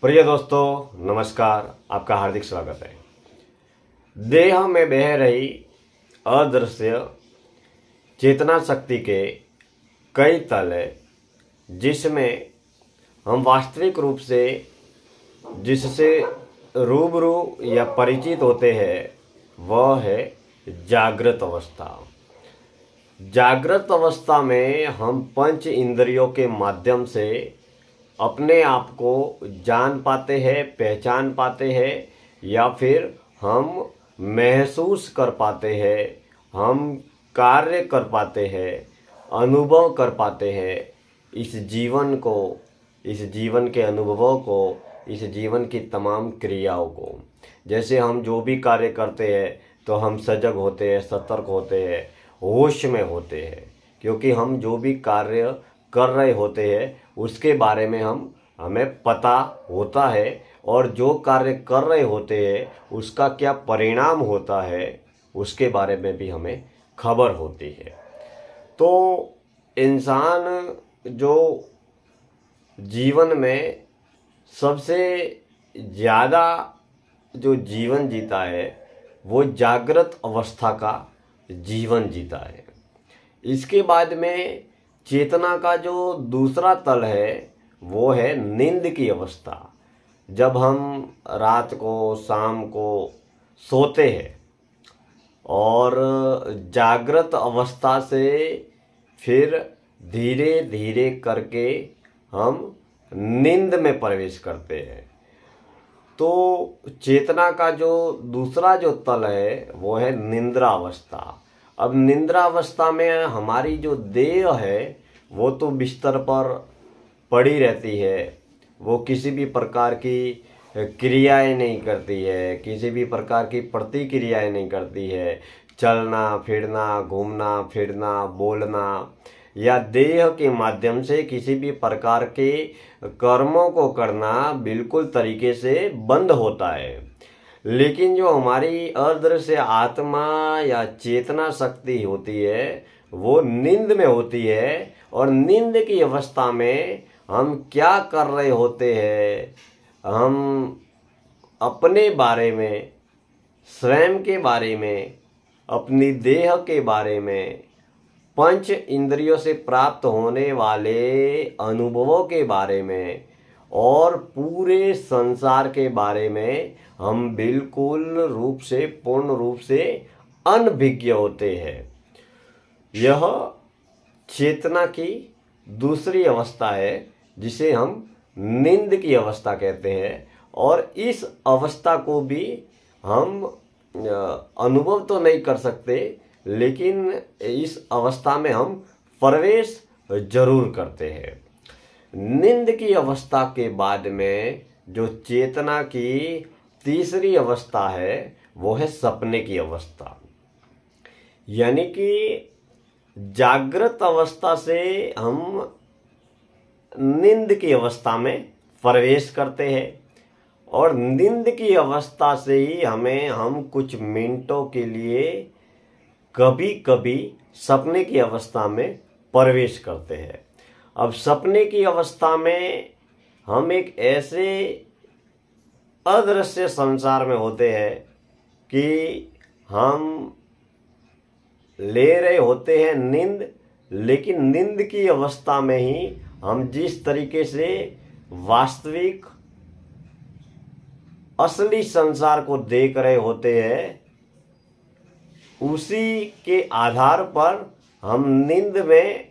प्रिय दोस्तों नमस्कार, आपका हार्दिक स्वागत है। देह में बह रही अदृश्य चेतना शक्ति के कई तल है जिसमें हम वास्तविक रूप से जिससे रूबरू या परिचित होते हैं वह है जागृत अवस्था। जागृत अवस्था में हम पंच इंद्रियों के माध्यम से अपने आप को जान पाते हैं, पहचान पाते हैं या फिर हम महसूस कर पाते हैं, हम कार्य कर पाते हैं, अनुभव कर पाते हैं इस जीवन को, इस जीवन के अनुभवों को, इस जीवन की तमाम क्रियाओं को। जैसे हम जो भी कार्य करते हैं तो हम सजग होते हैं, सतर्क होते हैं, होश में होते हैं, क्योंकि हम जो भी कार्य कर रहे होते हैं उसके बारे में हमें पता होता है और जो कार्य कर रहे होते हैं उसका क्या परिणाम होता है उसके बारे में भी हमें खबर होती है। तो इंसान जो जीवन में सबसे ज़्यादा जो जीवन जीता है वो जागृत अवस्था का जीवन जीता है। इसके बाद में चेतना का जो दूसरा तल है वो है नींद की अवस्था। जब हम रात को, शाम को सोते हैं और जागृत अवस्था से फिर धीरे धीरे करके हम नींद में प्रवेश करते हैं, तो चेतना का जो दूसरा जो तल है वो है निद्रा अवस्था। अब निद्रा अवस्था में हमारी जो देह है वो तो बिस्तर पर पड़ी रहती है, वो किसी भी प्रकार की क्रियाएं नहीं करती है, किसी भी प्रकार की प्रतिक्रियाएं नहीं करती है। चलना फिरना, घूमना फिरना, बोलना या देह के माध्यम से किसी भी प्रकार के कर्मों को करना बिल्कुल तरीके से बंद होता है। लेकिन जो हमारी अदृश्य आत्मा या चेतना शक्ति होती है वो नींद में होती है, और नींद की अवस्था में हम क्या कर रहे होते हैं, हम अपने बारे में, स्वयं के बारे में, अपनी देह के बारे में, पंच इंद्रियों से प्राप्त होने वाले अनुभवों के बारे में और पूरे संसार के बारे में हम बिल्कुल रूप से, पूर्ण रूप से अनभिज्ञ होते हैं। यह चेतना की दूसरी अवस्था है जिसे हम नींद की अवस्था कहते हैं, और इस अवस्था को भी हम अनुभव तो नहीं कर सकते, लेकिन इस अवस्था में हम प्रवेश जरूर करते हैं। नींद की अवस्था के बाद में जो चेतना की तीसरी अवस्था है वो है सपने की अवस्था। यानी कि जागृत अवस्था से हम नींद की अवस्था में प्रवेश करते हैं, और नींद की अवस्था से ही हम कुछ मिनटों के लिए कभी कभी सपने की अवस्था में प्रवेश करते हैं। अब सपने की अवस्था में हम एक ऐसे अदृश्य संसार में होते हैं कि हम ले रहे होते हैं नींद, लेकिन नींद की अवस्था में ही हम जिस तरीके से वास्तविक असली संसार को देख रहे होते हैं उसी के आधार पर हम नींद में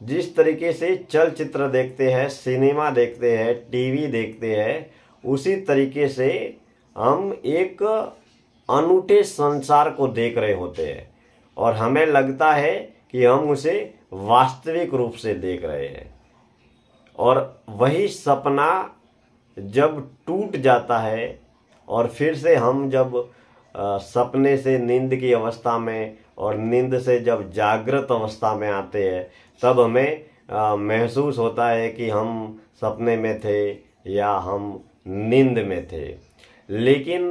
जिस तरीके से चलचित्र देखते हैं, सिनेमा देखते हैं, टीवी देखते हैं, उसी तरीके से हम एक अनूठे संसार को देख रहे होते हैं और हमें लगता है कि हम उसे वास्तविक रूप से देख रहे हैं। और वही सपना जब टूट जाता है और फिर से हम जब सपने से नींद की अवस्था में और नींद से जब जागृत अवस्था में आते हैं तब हमें महसूस होता है कि हम सपने में थे या हम नींद में थे। लेकिन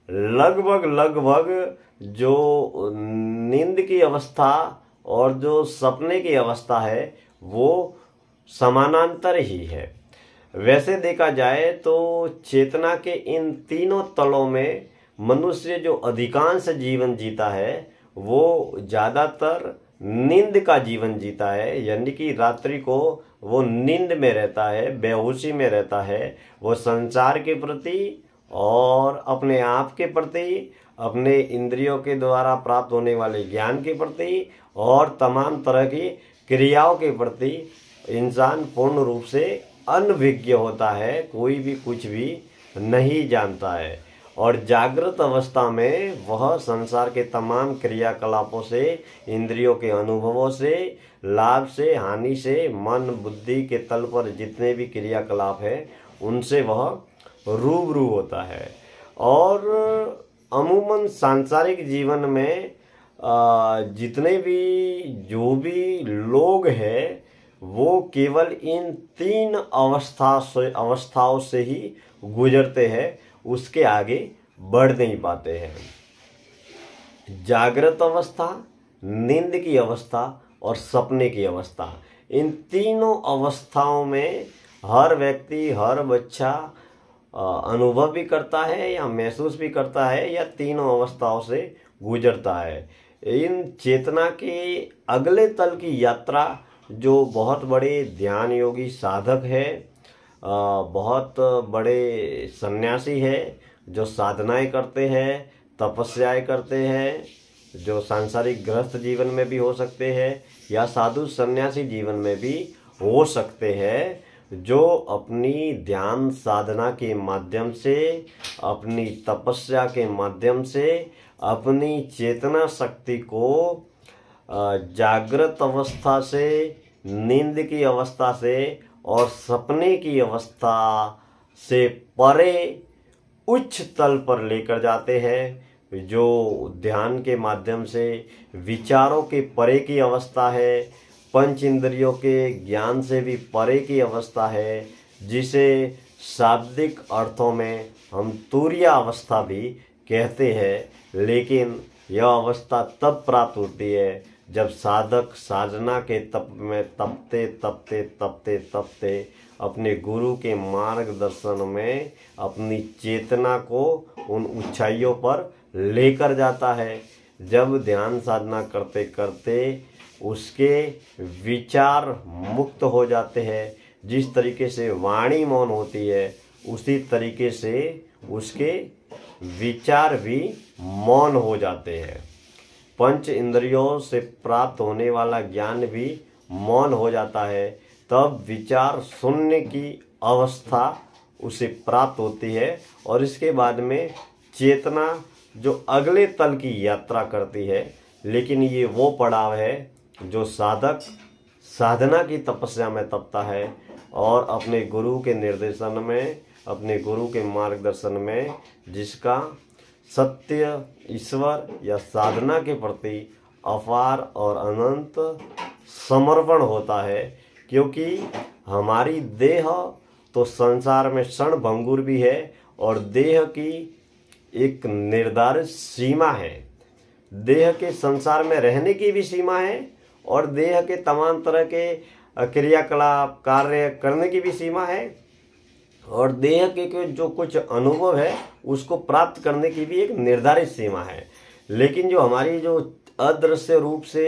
लगभग जो नींद की अवस्था और जो सपने की अवस्था है वो समानांतर ही है। वैसे देखा जाए तो चेतना के इन तीनों तलों में मनुष्य जो अधिकांश जीवन जीता है वो ज़्यादातर नींद का जीवन जीता है, यानी कि रात्रि को वो नींद में रहता है, बेहोशी में रहता है। वो संसार के प्रति और अपने आप के प्रति, अपने इंद्रियों के द्वारा प्राप्त होने वाले ज्ञान के प्रति और तमाम तरह की क्रियाओं के प्रति इंसान पूर्ण रूप से अनभिज्ञ होता है, कोई भी कुछ भी नहीं जानता है। और जागृत अवस्था में वह संसार के तमाम क्रियाकलापों से, इंद्रियों के अनुभवों से, लाभ से, हानि से, मन बुद्धि के तल पर जितने भी क्रियाकलाप है उनसे वह रूबरू होता है। और अमूमन सांसारिक जीवन में जितने भी जो भी लोग हैं वो केवल इन तीन अवस्थाओं से ही गुजरते हैं, उसके आगे बढ़ नहीं पाते हैं। जागृत अवस्था, नींद की अवस्था और सपने की अवस्था, इन तीनों अवस्थाओं में हर व्यक्ति, हर बच्चा अनुभव भी करता है या महसूस भी करता है या तीनों अवस्थाओं से गुजरता है। इन चेतना के अगले तल की यात्रा जो बहुत बड़े ध्यान योगी साधक है, बहुत बड़े सन्यासी है, जो साधनाएं करते हैं, तपस्याएं करते हैं, जो सांसारिक गृहस्थ जीवन में भी हो सकते हैं या साधु सन्यासी जीवन में भी हो सकते हैं, जो अपनी ध्यान साधना के माध्यम से, अपनी तपस्या के माध्यम से अपनी चेतना शक्ति को जागृत अवस्था से, नींद की अवस्था से और सपने की अवस्था से परे उच्च तल पर लेकर जाते हैं। जो ध्यान के माध्यम से विचारों के परे की अवस्था है, पंच इंद्रियों के ज्ञान से भी परे की अवस्था है, जिसे शाब्दिक अर्थों में हम तुरीय अवस्था भी कहते हैं। लेकिन यह अवस्था तब प्राप्त होती है जब साधक साधना के तप में तपते तपते तपते तपते अपने गुरु के मार्गदर्शन में अपनी चेतना को उन ऊंचाइयों पर लेकर जाता है। जब ध्यान साधना करते करते उसके विचार मुक्त हो जाते हैं, जिस तरीके से वाणी मौन होती है उसी तरीके से उसके विचार भी मौन हो जाते हैं। पंच इंद्रियों से प्राप्त होने वाला ज्ञान भी मौन हो जाता है। तब विचार शून्य की अवस्था उसे प्राप्त होती है और इसके बाद में चेतना जो अगले तल की यात्रा करती है। लेकिन ये वो पड़ाव है जो साधक साधना की तपस्या में तपता है और अपने गुरु के निर्देशन में, अपने गुरु के मार्गदर्शन में जिसका सत्य, ईश्वर या साधना के प्रति अपार और अनंत समर्पण होता है। क्योंकि हमारी देह तो संसार में क्षण भंगुर भी है और देह की एक निर्धारित सीमा है। देह के संसार में रहने की भी सीमा है और देह के तमाम तरह के क्रियाकलाप कार्य करने की भी सीमा है और देह के जो कुछ अनुभव है उसको प्राप्त करने की भी एक निर्धारित सीमा है। लेकिन जो हमारी जो अदृश्य रूप से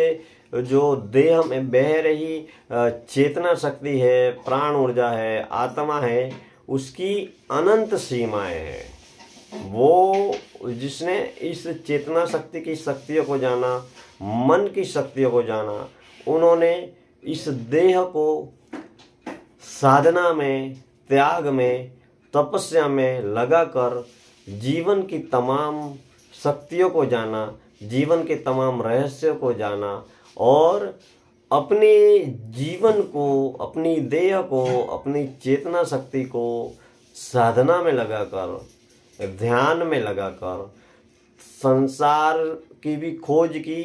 जो देह में बह रही चेतना शक्ति है, प्राण ऊर्जा है, आत्मा है, उसकी अनंत सीमाएं हैं। वो जिसने इस चेतना शक्ति की शक्तियों को जाना, मन की शक्तियों को जाना, उन्होंने इस देह को साधना में, त्याग में, तपस्या में लगाकर जीवन की तमाम शक्तियों को जाना, जीवन के तमाम रहस्यों को जाना और अपने जीवन को, अपनी देह को, अपनी चेतना शक्ति को साधना में लगाकर, ध्यान में लगाकर संसार की भी खोज की,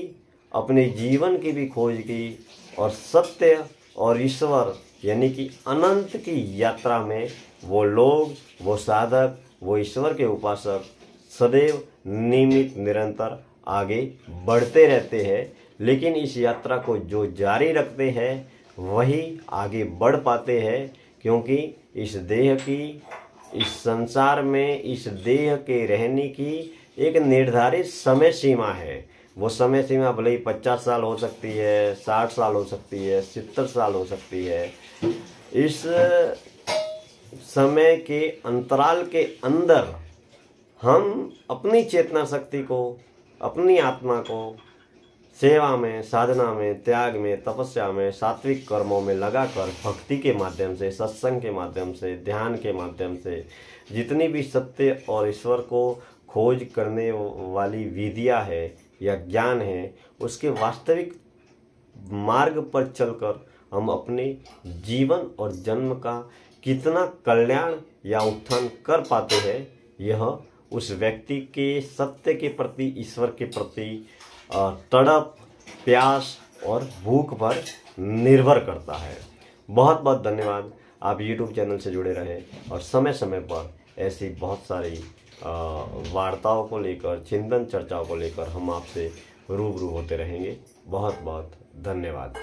अपने जीवन की भी खोज की और सत्य और ईश्वर यानी कि अनंत की यात्रा में वो लोग, वो साधक, वो ईश्वर के उपासक सदैव नियमित निरंतर आगे बढ़ते रहते हैं। लेकिन इस यात्रा को जो जारी रखते हैं वही आगे बढ़ पाते हैं, क्योंकि इस देह की, इस संसार में इस देह के रहने की एक निर्धारित समय सीमा है। वो समय सीमा भले ही 50 साल हो सकती है, 60 साल हो सकती है, 70 साल हो सकती है। इस समय के अंतराल के अंदर हम अपनी चेतना शक्ति को, अपनी आत्मा को सेवा में, साधना में, त्याग में, तपस्या में, सात्विक कर्मों में लगाकर भक्ति के माध्यम से, सत्संग के माध्यम से, ध्यान के माध्यम से जितनी भी सत्य और ईश्वर को खोज करने वाली विधियां है या ज्ञान है, उसके वास्तविक मार्ग पर चलकर हम अपने जीवन और जन्म का कितना कल्याण या उत्थान कर पाते हैं, यह उस व्यक्ति के सत्य के प्रति, ईश्वर के प्रति तड़प, प्यास और भूख पर निर्भर करता है। बहुत बहुत धन्यवाद। आप YouTube चैनल से जुड़े रहे और समय समय पर ऐसी बहुत सारी वार्ताओं को लेकर, चिंतन चर्चाओं को लेकर हम आपसे रूबरू होते रहेंगे। बहुत बहुत धन्यवाद।